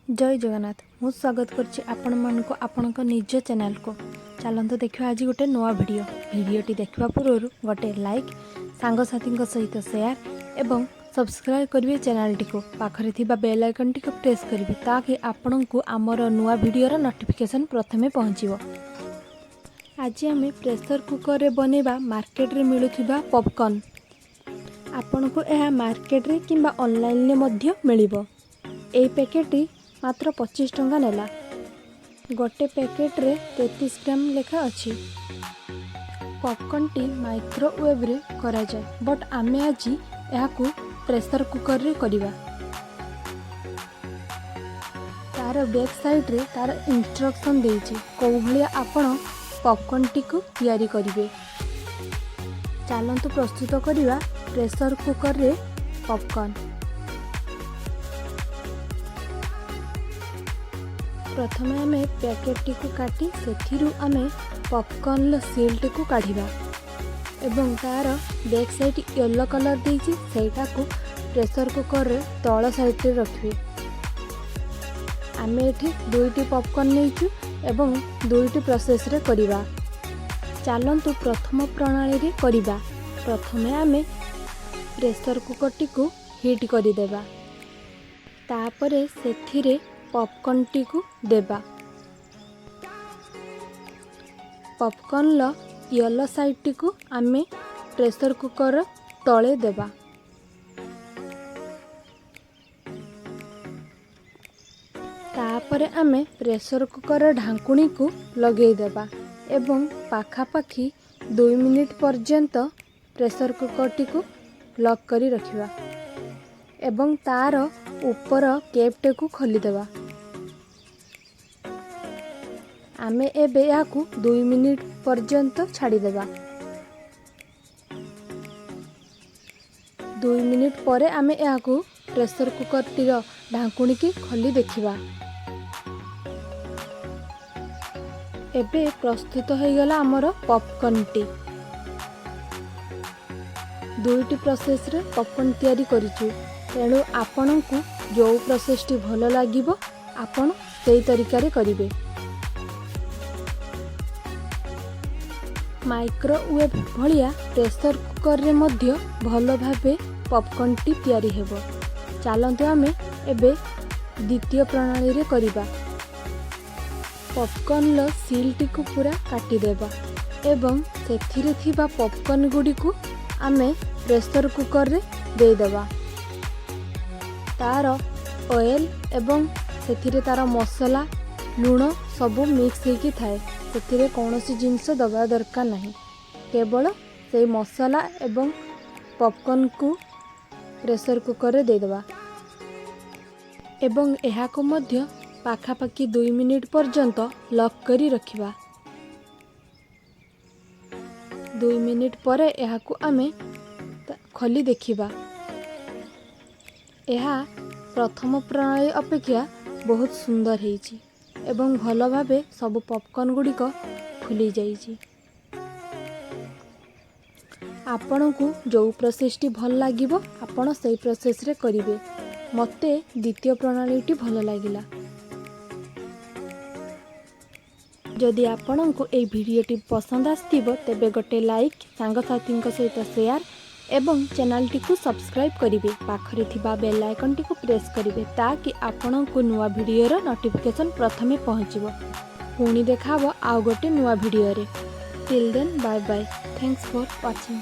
जय जगन्नाथ मु स्वागत करछि आपण मानको आपणक निज चैनल को। चलंतु देखियो आज गोटे नवा भिडियोटी देखिबा पूर्व गोटे लाइक सांगसाथी सहित शेयर एवं सब्सक्राइब करिवे चैनल टी को पाखरे थिबा बेल आइकन टी को प्रेस करिवे ताकि आपणको आमर नवा भिडियोर नोटिफिकेशन प्रथमे पहुँचो। आज आम प्रेशर कुकर रे बनेबा मार्केट रे मिलुथिबा पॉपकॉर्न। आपणको यह मार्केट रे किंबा ऑनलाइन रे मध्य मिलिबो। एई पैकेट मात्र 25 टंका नेला। गोटे पैकेट रे 33 ग्राम लेखा अच्छी। पॉपकॉर्न टी माइक्रोवेव रे करा जाए बट आमे आज याकू प्रेशर कुकर रे करिबा। तार बैक साइड रे तार इंस्ट्रक्शन देइछि को भलिया आपण पॉपकॉर्न टी को तैयारी करिवे। चलंतु प्रस्तुत करिबा प्रेशर कुकर रे पॉपकॉर्न। प्रथमे आमे पैकेट टी को काटी सेथिरु आमे पॉपकॉर्न सील टी को काढिबा एवं तार बैक साइड येलो कलर देइछि सेटा को प्रेशर कुकर रे तळ साइड रे रखिबे। आमे एठी दुईटी पॉपकॉर्न नेइछु एवं दुईटी प्रोसेस रे करिबा। चलंतु प्रथम प्रणाली रे करिबा। प्रथमे आमे प्रेशर कुकर टी को हीट करि देबा। तापरे सेथिरे पॉपकॉर्न टी को देबा। पॉपकॉर्न लो येलो साइड टी को आमे प्रेशर कुकर तळे देबा। तापरे आमे प्रेशर कुकर ढांकुणी को लगेई देबा एवं पाखापाखी 2 मिनिट पर्यंत प्रेशर कुकर टी को लॉक करी रखिबा एवं तार ऊपर कैपटे को खोली देबा। आमे एबे याकू 2 मिनिट पर्यंत छाड़ी देबा। 2 मिनिट परे आमे याकू प्रेशर कुकर टीर ढांकुणी की खोली देखिबा। एबे प्रस्तुत हो गला हमर पॉपकॉर्न टी। दुईटी प्रोसेस रे पॉपकॉर्न तैयारी करिछु तेणु आपणको जो प्रोसेस टी भलो लागिबो आपण सेई तरीका रे करिवे। माइक्रोवेव भलिया प्रेशर कुकर रे मध्य भलो भाबे पॉपकॉर्न टी तैयारी हेबो। चलंतु आमे एबे द्वितीय प्रणाली रे करिबा। पॉपकॉर्न लो सील टी को पूरा काटी देबा एवं सेथिरे थिबा पॉपकॉर्न गुडी को आमे प्रेशर कुकर रे दे देबा। तार ऑयल एवं सेथिरे तार मसला लूण सबू मिक्स होइकी थाए। सेथिरे कौनसी जिनस दबा दरकार नहीं, केवल से मसला एवं पॉपकॉर्न को प्रेशर कुकर रे दे देबा एवं एहा को मध्य पाखापाखी 2 मिनिट पर्यंत लॉक करी रखिबा। 2 मिनिट परे एहा को आमे खोली देखिबा। एहा प्रथम प्रणाली अपेक्षा बहुत सुंदर हेइची एवं भलो भाबे सब पॉपकॉर्न गुडी को फुली जाइची। आपणको जो प्रोसेस टी भल लागिबो आपण सेई प्रोसेस रे करिवे। मते द्वितीय प्रणाली टी भल लागिला। जदि आपणको ए वीडियो टी पसंद आस्तिबो तेबे गोटे लाइक सांगसाथी सहित शेयर एवं चैनल टी को सब्सक्राइब करिवे। पाखरे थिबा बेल आइकन टी को प्रेस करिवे ताकि आपणको नुवा भिडियोर नोटिफिकेशन प्रथमे पहुँचो। पुणी देखाबो आउ गोटे नुवा भिडियो रे। Till then bye bye. Thanks for watching.